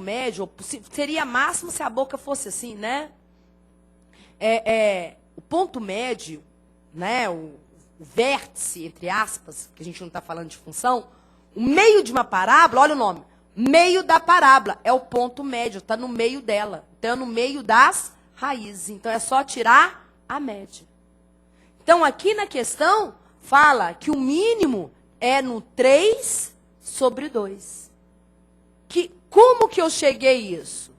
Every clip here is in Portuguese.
médio, seria máximo se a boca fosse assim, né? O ponto médio, né? O vértice, entre aspas, que a gente não está falando de função, o meio de uma parábola, olha o nome, meio da parábola, é o ponto médio, está no meio dela, então é no meio das raízes, então é só tirar a média. Então aqui na questão, fala que o mínimo é no 3/2. Como que eu cheguei a isso?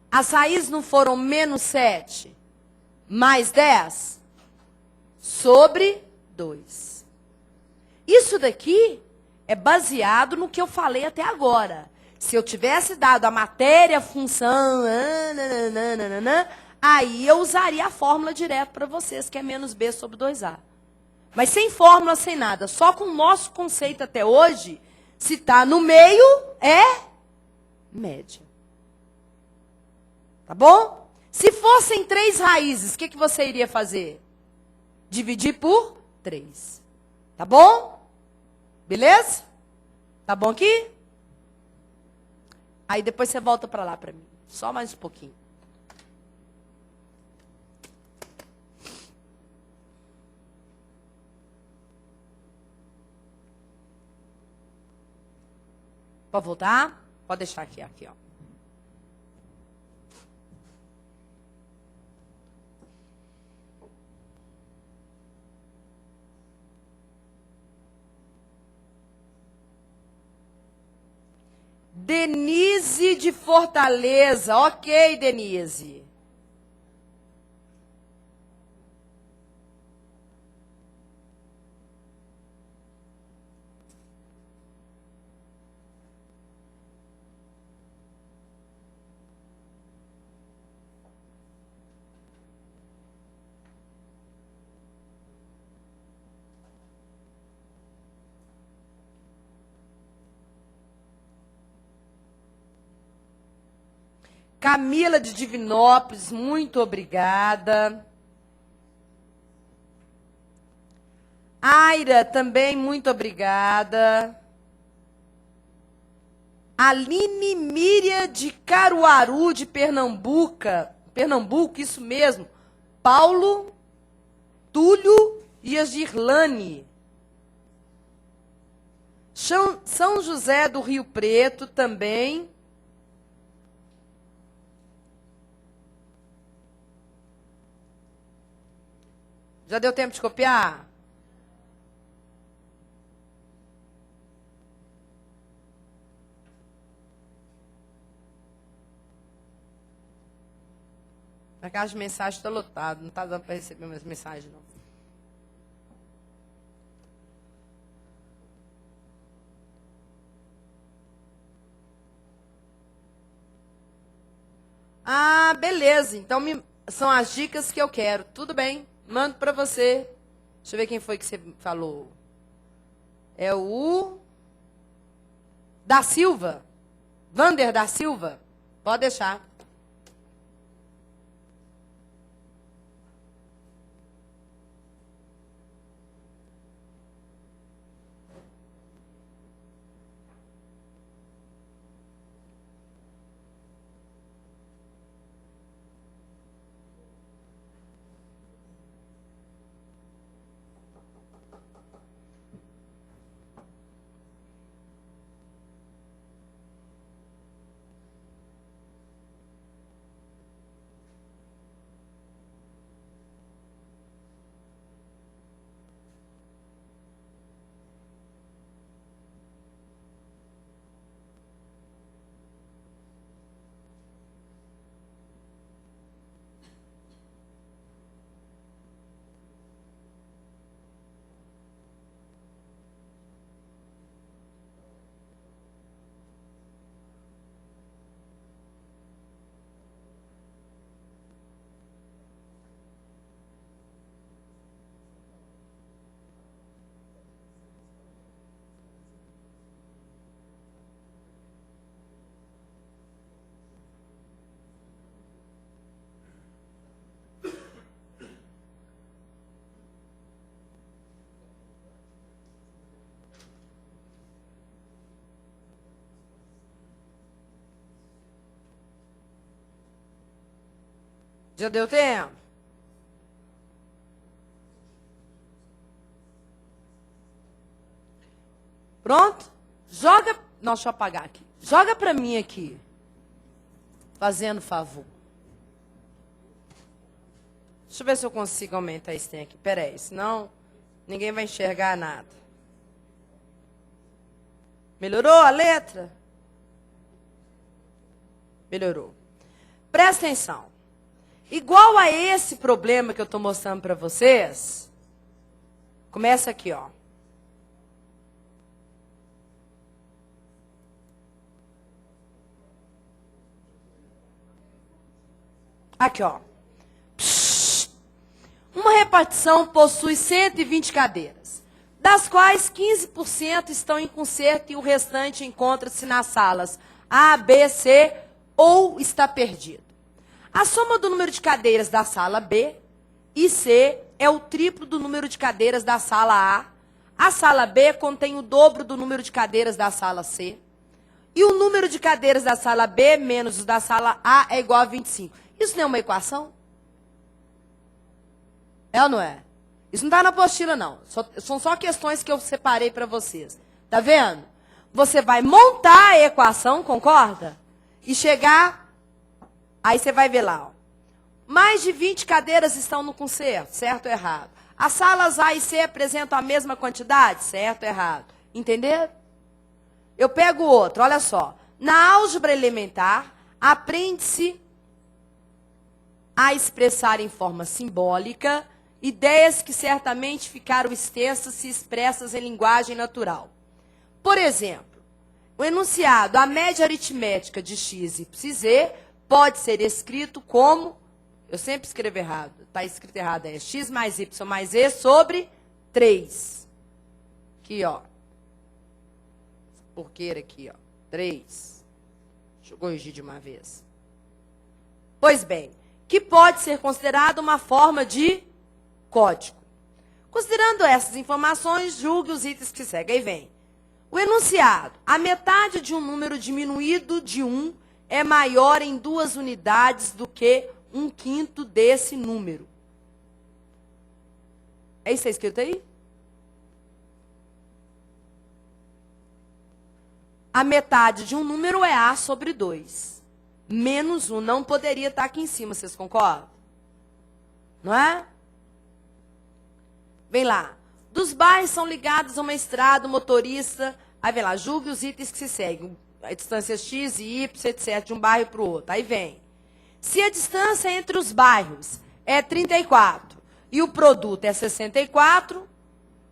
As raízes não foram menos 7, mais 10, sobre 2. Isso daqui é baseado no que eu falei até agora. Se eu tivesse dado a matéria, a função, aí eu usaria a fórmula direto para vocês, que é menos B sobre 2A. Mas sem fórmula, sem nada. Só com o nosso conceito até hoje, se está no meio, é média. Tá bom? Se fossem 3 raízes, o que você iria fazer? Dividir por 3. Tá bom? Beleza? Tá bom aqui? Aí depois você volta para lá para mim. Só mais um pouquinho. Pode voltar? Pode deixar aqui, ó. Denise de Fortaleza. Ok, Denise. Camila de Divinópolis, muito obrigada. Aira, também muito obrigada. Aline Míria de Caruaru, de Pernambuco, isso mesmo. Paulo, Túlio e a Girlane. São José do Rio Preto também. Já deu tempo de copiar? A caixa de mensagem está lotada, não está dando para receber minhas mensagens, não. Ah, beleza. Então são as dicas que eu quero. Tudo bem, mando para você. Deixa eu ver quem foi que você falou. É o da Silva. Vander da Silva. Pode deixar. Já deu tempo? Pronto? Joga... Não, deixa eu apagar aqui. Joga pra mim aqui. Fazendo favor. Deixa eu ver se eu consigo aumentar esse trem aqui. Pera aí, senão ninguém vai enxergar nada. Melhorou a letra? Melhorou. Presta atenção. Igual a esse problema que eu estou mostrando para vocês, começa aqui, ó. Aqui, ó. Uma repartição possui 120 cadeiras, das quais 15% estão em conserto e o restante encontra-se nas salas A, B, C ou está perdido. A soma do número de cadeiras da sala B e C é o triplo do número de cadeiras da sala A. A sala B contém o dobro do número de cadeiras da sala C. E o número de cadeiras da sala B menos o da sala A é igual a 25. Isso não é uma equação? É ou não é? Isso não está na apostila, não. São só questões que eu separei para vocês. Tá vendo? Você vai montar a equação, concorda? E chegar... Aí você vai ver lá, ó. Mais de 20 cadeiras estão no concerto, certo ou errado? As salas A e C apresentam a mesma quantidade, certo ou errado? Entenderam? Eu pego outro, olha só. Na álgebra elementar, aprende-se a expressar em forma simbólica ideias que certamente ficaram extensas se expressas em linguagem natural. Por exemplo, o enunciado, a média aritmética de x, y e z, pode ser escrito como, eu sempre escrevo errado, está escrito errado, é x mais y mais z sobre 3. Aqui, ó. Porqueira aqui, ó. 3. Deixa eu corrigir de uma vez. Pois bem, que pode ser considerado uma forma de código. Considerando essas informações, julgue os itens que seguem. Aí vem. O enunciado. A metade de um número diminuído de 1 é maior em 2 unidades do que 1/5 desse número. É isso que está escrito aí? A metade de um número é A sobre 2. Menos 1 não poderia estar aqui em cima, vocês concordam? Não é? Vem lá. Dos bairros são ligados a uma estrada, o motorista... Aí vem lá, julgue os itens que se seguem. A distância x e y, etc., de um bairro para o outro. Aí vem. Se a distância entre os bairros é 34 e o produto é 64,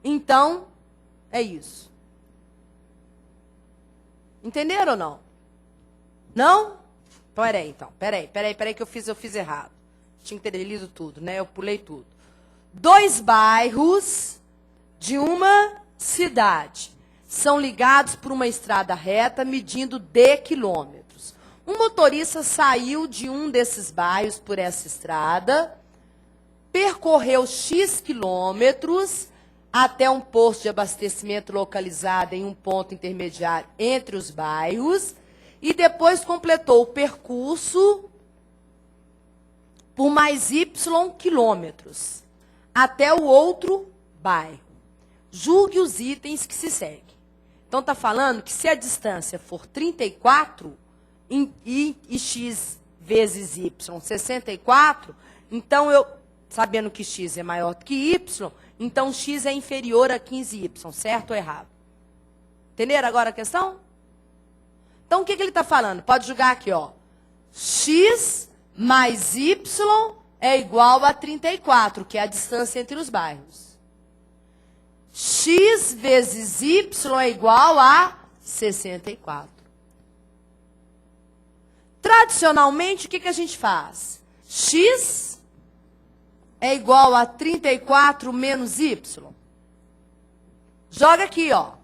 então é isso. Entenderam ou não? Não? Peraí, então. Peraí que eu fiz errado. Tinha que ter lido tudo, né? Eu pulei tudo. 2 bairros de uma cidade são ligados por uma estrada reta medindo d quilômetros. Um motorista saiu de um desses bairros por essa estrada, percorreu x quilômetros até um posto de abastecimento localizado em um ponto intermediário entre os bairros e depois completou o percurso por mais y quilômetros até o outro bairro. Julgue os itens que se seguem. Então, está falando que se a distância for 34 e x vezes y 64, então sabendo que x é maior do que y, então x é inferior a 15y, certo ou errado? Entenderam agora a questão? Então, o que ele está falando? Pode julgar aqui, ó. X mais y é igual a 34, que é a distância entre os bairros. X vezes y é igual a 64. Tradicionalmente, o que a gente faz? X é igual a 34 menos y. Joga aqui, ó.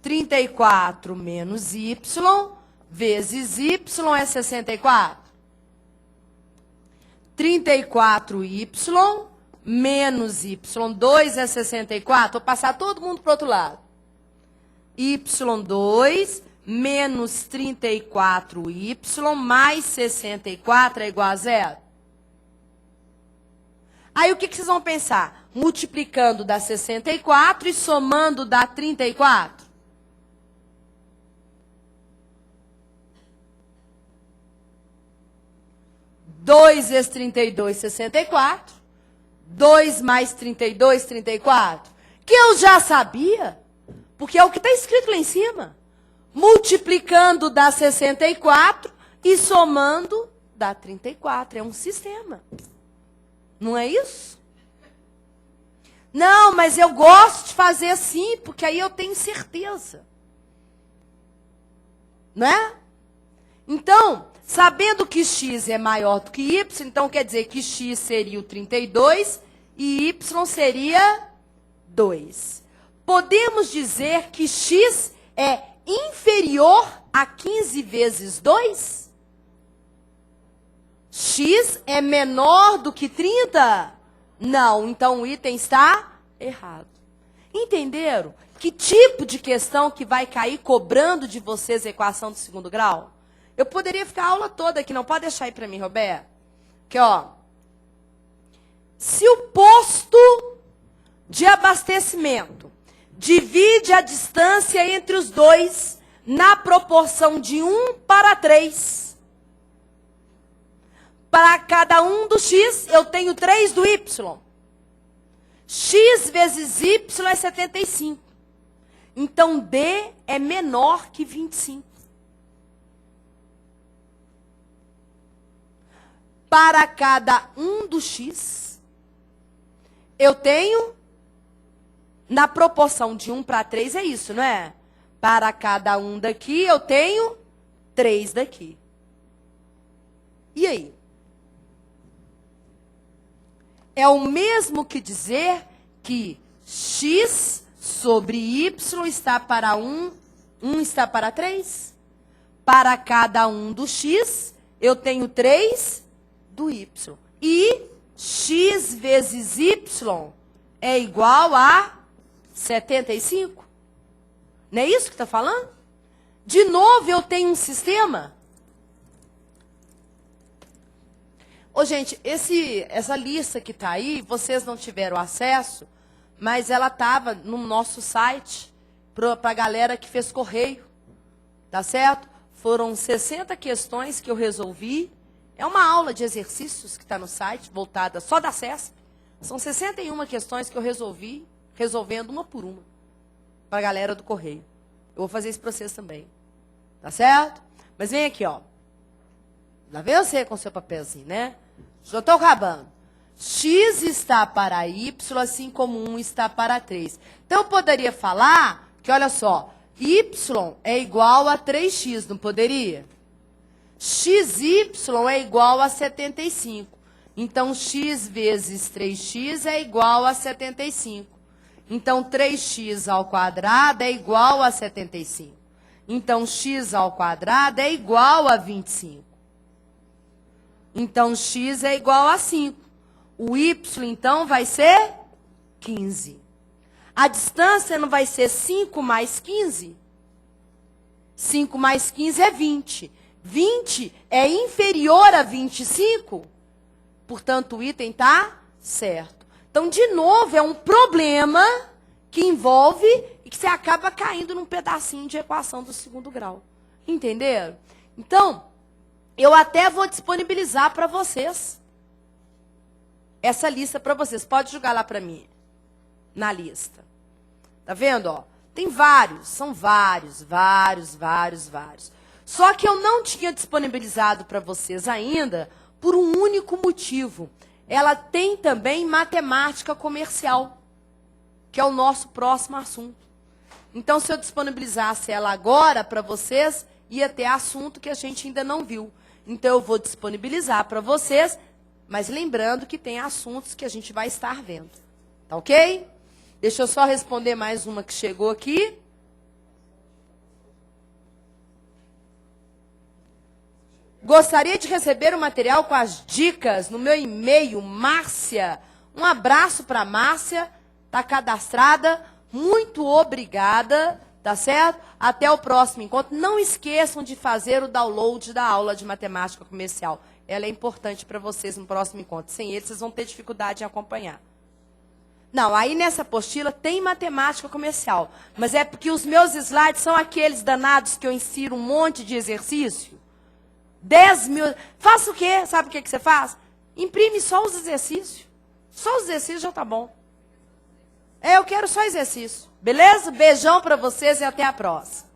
34 menos y vezes y é 64. 34y menos y2 é 64. Vou passar todo mundo para o outro lado. y2 menos 34y mais 64 é igual a 0. Aí o que vocês vão pensar? Multiplicando dá 64 e somando dá 34? Dois vezes 32, 64. 2 mais 32, 34. Que eu já sabia, porque é o que está escrito lá em cima. Multiplicando dá 64 e somando dá 34. É um sistema. Não é isso? Não, mas eu gosto de fazer assim, porque aí eu tenho certeza. Não é? Então, sabendo que x é maior do que y, então quer dizer que x seria o 32 e y seria 2. Podemos dizer que x é inferior a 15 vezes 2? X é menor do que 30? Não, então o item está errado. Entenderam? Que tipo de questão que vai cair cobrando de vocês a equação do segundo grau? Eu poderia ficar a aula toda aqui, não pode deixar aí para mim, Roberto? Aqui, ó. Se o posto de abastecimento divide a distância entre os dois na proporção de 1:3. Para cada um do x, eu tenho 3 do y. X vezes y é 75. Então, D é menor que 25. Para cada um do x, eu tenho, na proporção de 1:3, é isso, não é? Para cada um daqui, eu tenho 3 daqui. E aí? É o mesmo que dizer que x sobre y está para 1, 1 está para 3. Para cada um do x, eu tenho 3 do y. E x vezes y é igual a 75. Não é isso que está falando? De novo, eu tenho um sistema. Ô, gente, essa lista que está aí, vocês não tiveram acesso, mas ela estava no nosso site para a galera que fez correio. Tá certo? Foram 60 questões que eu resolvi. É uma aula de exercícios que está no site, voltada só da CESP. São 61 questões que eu resolvi, resolvendo uma por uma, para a galera do correio. Eu vou fazer esse processo também. Tá certo? Mas vem aqui, ó. Lá vem você com o seu papelzinho, né? Já estou acabando. X está para y, assim como 1 está para 3. Então, eu poderia falar que, olha só, y é igual a 3x, não poderia? XY é igual a 75. Então, x vezes 3x é igual a 75. Então, 3x ao quadrado é igual a 75. Então, x ao quadrado é igual a 25. Então, x é igual a 5. O y, então, vai ser 15. A distância não vai ser 5 mais 15? 5 mais 15 é 20. 20 é inferior a 25? Portanto, o item está certo. Então, de novo, é um problema que envolve e que você acaba caindo num pedacinho de equação do segundo grau. Entenderam? Então, eu até vou disponibilizar para vocês essa lista para vocês. Pode jogar lá para mim, na lista. Tá vendo, ó? Tem vários, são vários. Só que eu não tinha disponibilizado para vocês ainda por um único motivo. Ela tem também matemática comercial, que é o nosso próximo assunto. Então, se eu disponibilizasse ela agora para vocês, ia ter assunto que a gente ainda não viu. Então, eu vou disponibilizar para vocês, mas lembrando que tem assuntos que a gente vai estar vendo. Tá ok? Deixa eu só responder mais uma que chegou aqui. Gostaria de receber o material com as dicas no meu e-mail, Márcia. Um abraço para a Márcia, está cadastrada. Muito obrigada Tá certo? Até o próximo encontro. Não esqueçam de fazer o download da aula de matemática comercial. Ela é importante para vocês no próximo encontro. Sem ele, vocês vão ter dificuldade em acompanhar. Não, aí nessa apostila tem matemática comercial. Mas é porque os meus slides são aqueles danados que eu insiro um monte de exercício. 10 mil... Faça o quê? Sabe o que você faz? Imprime só os exercícios. Só os exercícios já tá bom. Eu quero só exercício. Beleza? Beijão para vocês e até a próxima.